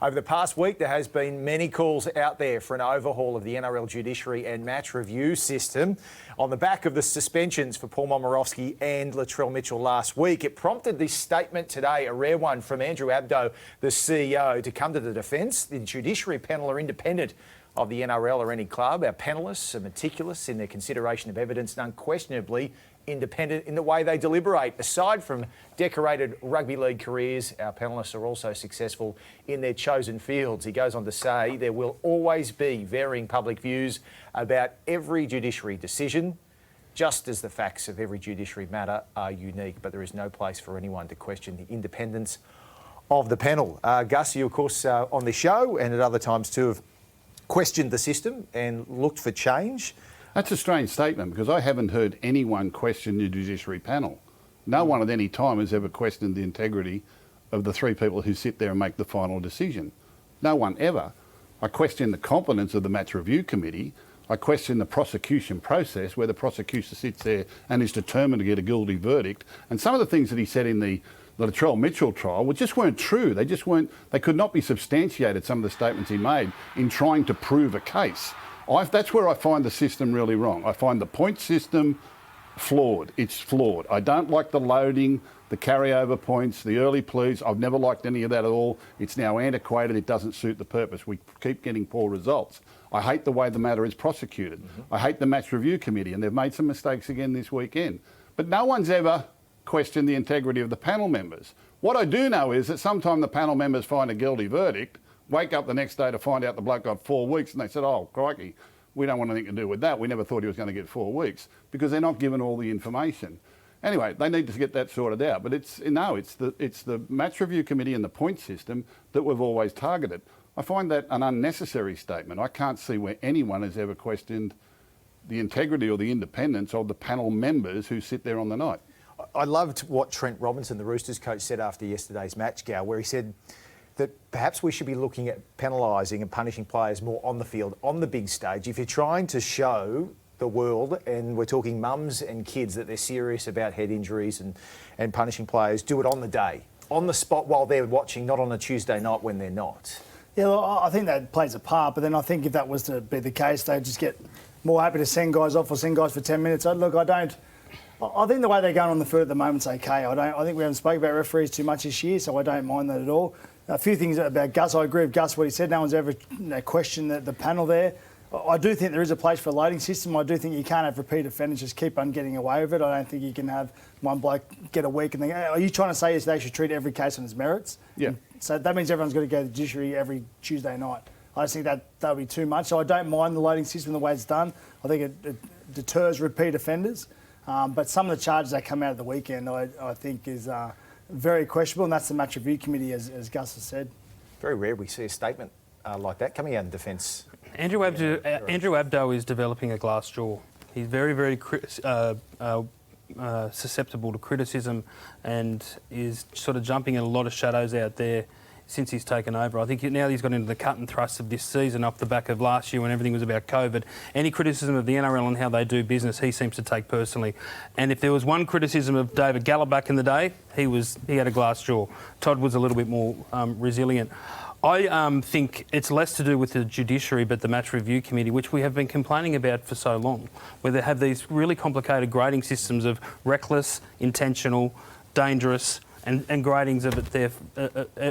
Over the past week, there has been many calls out there for an overhaul of the NRL Judiciary and match review system. On the back of the suspensions for Paul Momirovski and Latrell Mitchell last week, it prompted this statement today, a rare one from Andrew Abdo, the CEO, to come to the defence. The Judiciary panel are independent of the NRL or any club. Our panellists are meticulous in their consideration of evidence and unquestionably independent in the way they deliberate. Aside from decorated rugby league careers, our panellists are also successful in their chosen fields. He goes on to say there will always be varying public views about every judiciary decision, just as the facts of every judiciary matter are unique, but there is no place for anyone to question the independence of the panel. Gus, you of course on the show and at other times too have questioned the system and looked for change. That's a strange statement because I haven't heard anyone question the Judiciary panel. No one at any time has ever questioned the integrity of the three people who sit there and make the final decision. No one ever. I question the competence of the Match Review Committee. I question the prosecution process where the prosecutor sits there and is determined to get a guilty verdict. And some of the things that he said in the Latrell Mitchell trial just weren't true. They could not be substantiated, some of the statements he made, in trying to prove a case. That's where I find the system really wrong. I find the point system flawed. It's flawed. I don't like the loading, the carryover points, the early pleas. I've never liked any of that at all. It's now antiquated. It doesn't suit the purpose. We keep getting poor results. I hate the way the matter is prosecuted. I hate the Match Review Committee, and they've made some mistakes again this weekend. But no one's ever questioned the integrity of the panel members. What I do know is that sometime the panel members find a guilty verdict, wake up the next day to find out the bloke got 4 weeks, and they said, oh, crikey, we don't want anything to do with that. We never thought he was going to get 4 weeks, because they're not given all the information. Anyway, they need to get that sorted out. But it's the Match Review Committee and the point system that we've always targeted. I find that an unnecessary statement. I can't see where anyone has ever questioned the integrity or the independence of the panel members who sit there on the night. I loved what Trent Robinson, the Roosters coach, said after yesterday's match, Gal, where he said that perhaps we should be looking at penalising and punishing players more on the field, on the big stage. If you're trying to show the world, and we're talking mums and kids, that they're serious about head injuries and punishing players, do it on the day, on the spot while they're watching, not on a Tuesday night when they're not. Yeah, well, I think that plays a part, but then I think if that was to be the case, they'd just get more happy to send guys off or send guys for 10 minutes. I think the way they're going on the field at the moment's okay. I think we haven't spoken about referees too much this year, so I don't mind that at all. A few things about Gus. I agree with Gus, what he said. No one's ever questioned the panel there. I do think there is a place for a loading system. I do think you can't have repeat offenders just keep on getting away with it. I don't think you can have one bloke get a week and think, are you trying to say is they should treat every case on its merits? Yeah. So that means everyone's got to go to the judiciary every Tuesday night. I just think that would be too much. So I don't mind the loading system the way it's done. I think it deters repeat offenders. But some of the charges that come out of the weekend, I think, is very questionable, and that's the Match Review Committee, as Gus has said. Very rare we see a statement like that coming out in defence. Andrew Abdo is developing a glass jaw. He's very, very susceptible to criticism and is sort of jumping in a lot of shadows out there since he's taken over. I think now he's got into the cut and thrust of this season off the back of last year when everything was about COVID. Any criticism of the NRL and how they do business, he seems to take personally. And if there was one criticism of David Gallop back in the day, he had a glass jaw. Todd was a little bit more resilient. I think it's less to do with the judiciary but the Match Review Committee, which we have been complaining about for so long, where they have these really complicated grading systems of reckless, intentional, dangerous, and gradings of it there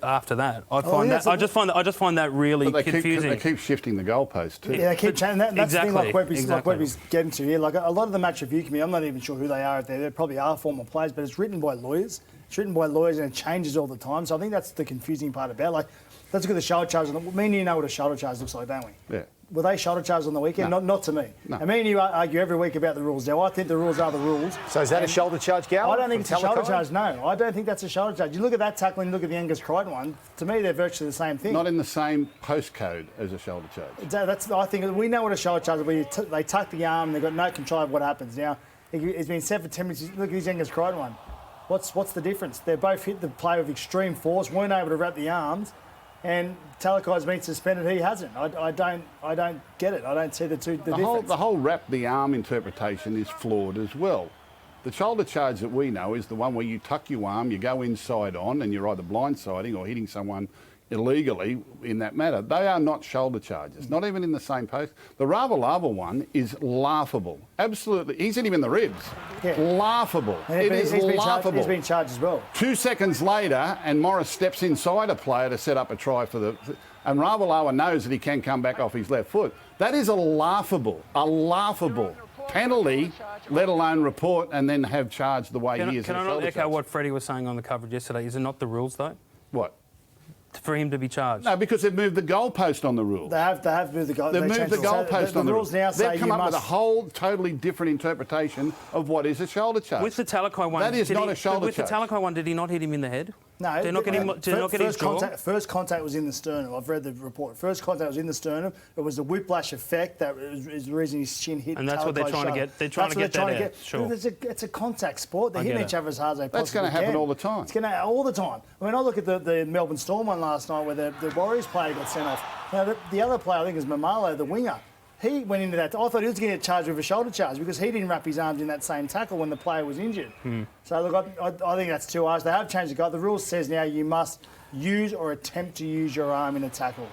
after that. I just find that really confusing. They keep shifting the goalposts too. Yeah, they keep changing. That's exactly, the thing like Webby's getting to here. Like a lot of the Match Review Committee, I'm not even sure who they are out there. They probably are former players, but it's written by lawyers. It's written by lawyers and it changes all the time. So I think that's the confusing part about it. Like, let's look at the shoulder charge. Me and you know what a shoulder charge looks like, don't we? Yeah. Were they shoulder charges on the weekend? No. Not to me. No. And me and you argue every week about the rules. Now, I think the rules are the rules. So is that a shoulder charge, Gal? I don't think it's a shoulder charge, no. I don't think that's a shoulder charge. You look at that tackle and you look at the Angus Crichton one, to me they're virtually the same thing. Not in the same postcode as a shoulder charge. I think we know what a shoulder charge is, where they tuck the arm and they've got no control of what happens. Now, it's been set for 10 minutes. Look at this Angus Crichton one. What's the difference? They both hit the player with extreme force, weren't able to wrap the arms, and Talakai's been suspended, he hasn't. I don't get it. I don't see the difference. The whole wrap the arm interpretation is flawed as well. The shoulder charge that we know is the one where you tuck your arm, you go inside on, and you're either blindsiding or hitting someone illegally in that matter. They are not shoulder charges, not even in the same post. The Ravalawa one is laughable. Absolutely. He's hit him in the ribs. Yeah. Laughable. And It is laughable. He's been charged as well. 2 seconds later, and Morris steps inside a player to set up a try for the... And Ravalawa knows that he can come back off his left foot. That is a laughable penalty, let alone report and then have charged the way he is. Can I not echo what Freddie was saying on the coverage yesterday? Is it not the rules, though, What? for him to be charged? No, because they've moved the goalpost on the rule. They have moved the goalpost. They've moved the goalpost on the rules rule. now say They've come you up must... with a whole totally different interpretation of what is a shoulder charge. With the Talakai one, that is not a shoulder with charge. With the Talakai one, did he not hit him in the head? No, did not get his jaw? First contact was in the sternum. I've read the report. First contact was in the sternum. It was the whiplash effect that is the reason his shin hit. And that's what they're trying to get. They're trying to get that out. Sure. It's a contact sport. They're hitting each other as hard as they possibly can. That's going to happen all the time. It's going to all the time. I mean, I look at the Melbourne Storm one last night where the Warriors player got sent off. Now, the other player, I think, is Mamalo, the winger. He went into that. I thought he was going to get charged with a shoulder charge because he didn't wrap his arms in that same tackle when the player was injured. So, look, I think that's too harsh. They have changed the guide. The rule says now you must use or attempt to use your arm in a tackle.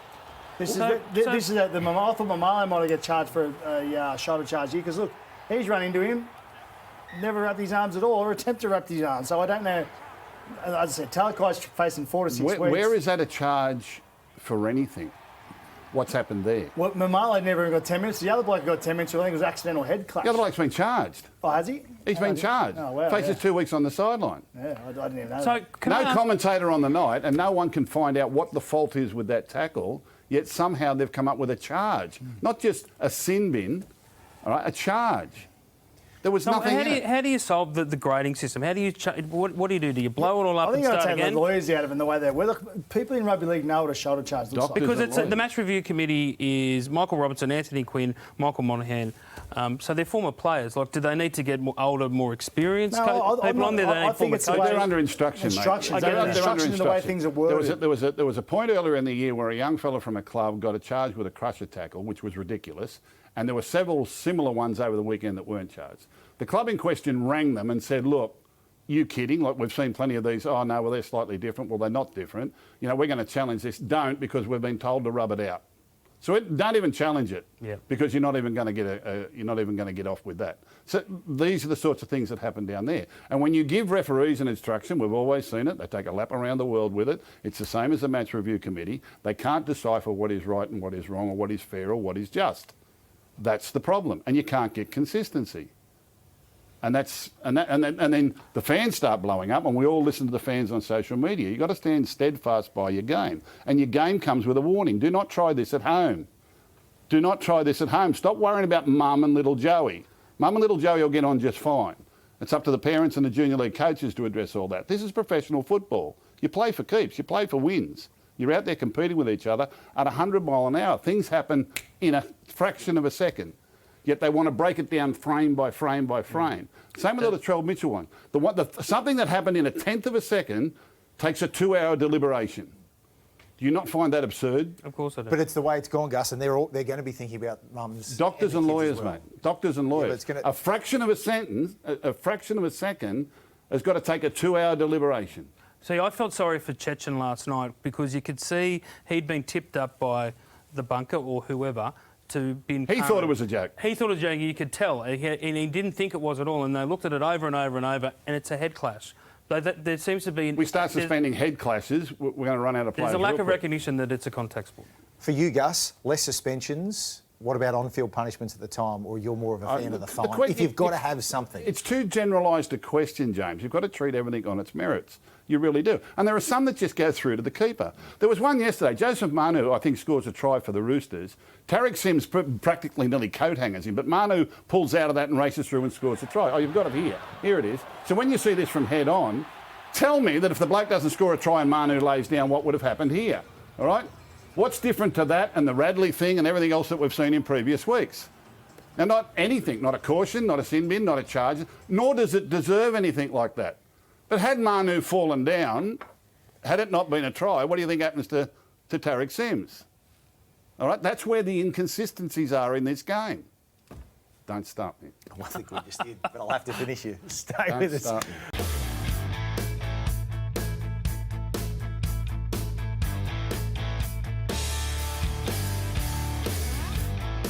I thought Mamalo might get charged for a shoulder charge here because, look, he's run into him, never wrapped his arms at all or attempt to wrap his arms. So I don't know. As I said, Talakai's facing 4 to 6 weeks. Where is that a charge for anything? What's happened there? Well, Mamalo never even got 10 minutes. The other bloke got 10 minutes. I think it was accidental head clash. The other bloke's been charged. Oh, has he? He's been charged. Oh, wow, Faces 2 weeks on the sideline. Yeah, I didn't even know So that. can No I commentator on the night, and no one can find out what the fault is with that tackle, yet somehow they've come up with a charge. Not just a sin bin, all right, a charge. There was nothing in it. How do you solve the grading system? How do you what do you do? Do you blow it all up I think and I'll start take again? the lawyers out of it and the way they're... Well, look, people in rugby league know what a shoulder charge looks like. Because Doctors the match review committee is Michael Robertson, Anthony Quinn, Michael Monaghan. So they're former players. Like, do they need to get more older, more experienced people on there? I think it's the way... They're under instruction, mate. Instructions. They're under Instruction in the way things are worded. There was a point earlier in the year where a young fella from a club got a charge with a crusher tackle, which was ridiculous, and there were several similar ones over the weekend that weren't charged. The club in question rang them and said, look, you kidding? Like, we've seen plenty of these. Oh, no, well, they're slightly different. Well, they're not different. You know, we're going to challenge this. Don't, because we've been told to rub it out. So don't even challenge it, because you're not even going to get off with that. So these are the sorts of things that happen down there. And when you give referees an instruction, we've always seen it. They take a lap around the world with it. It's the same as the match review committee. They can't decipher what is right and what is wrong, or what is fair or what is just. That's the problem, and you can't get consistency. And then the fans start blowing up, and we all listen to the fans on social media. You've got to stand steadfast by your game. And your game comes with a warning. Do not try this at home. Do not try this at home. Stop worrying about mum and little Joey. Mum and little Joey will get on just fine. It's up to the parents and the junior league coaches to address all that. This is professional football. You play for keeps. You play for wins. You're out there competing with each other at 100 mile an hour. Things happen in a fraction of a second. Yet they want to break it down frame by frame by frame. Same with the Latrell Mitchell one. Something that happened in a tenth of a second takes a 2-hour deliberation. Do you not find that absurd? Of course I do. But it's the way it's gone, Gus, and they're going to be thinking about mums. Doctors and lawyers, mate. Doctors and lawyers. Yeah, a fraction of a second has got to take a 2-hour deliberation. See, I felt sorry for Chechen last night because you could see he'd been tipped up by the bunker or whoever to be... He thought it was a joke. He thought it was a joke. You could tell. And he didn't think it was at all. And they looked at it over and over and over, and it's a head clash. There seems to be... We start suspending head clashes, we're going to run out of players. There's a lack of recognition that it's a contact sport. For you, Gus, less suspensions. What about on-field punishments at the time, or you're more of a fan of the fine? If you've got to have something. It's too generalised a question, James. You've got to treat everything on its merits. You really do. And there are some that just go through to the keeper. There was one yesterday. Joseph Manu, I think, scores a try for the Roosters. Tarek Sims practically nearly coat hangers him, but Manu pulls out of that and races through and scores a try. Oh, you've got it here. Here it is. So when you see this from head on, tell me that if the bloke doesn't score a try and Manu lays down, what would have happened here? All right? What's different to that and the Radley thing and everything else that we've seen in previous weeks? Now, not anything, not a caution, not a sin bin, not a charge, nor does it deserve anything like that. But had Manu fallen down, had it not been a try, what do you think happens to Tarek Sims? All right, that's where the inconsistencies are in this game. Don't stop me. I think we just did, but I'll have to finish you. Stay with us. Stop me.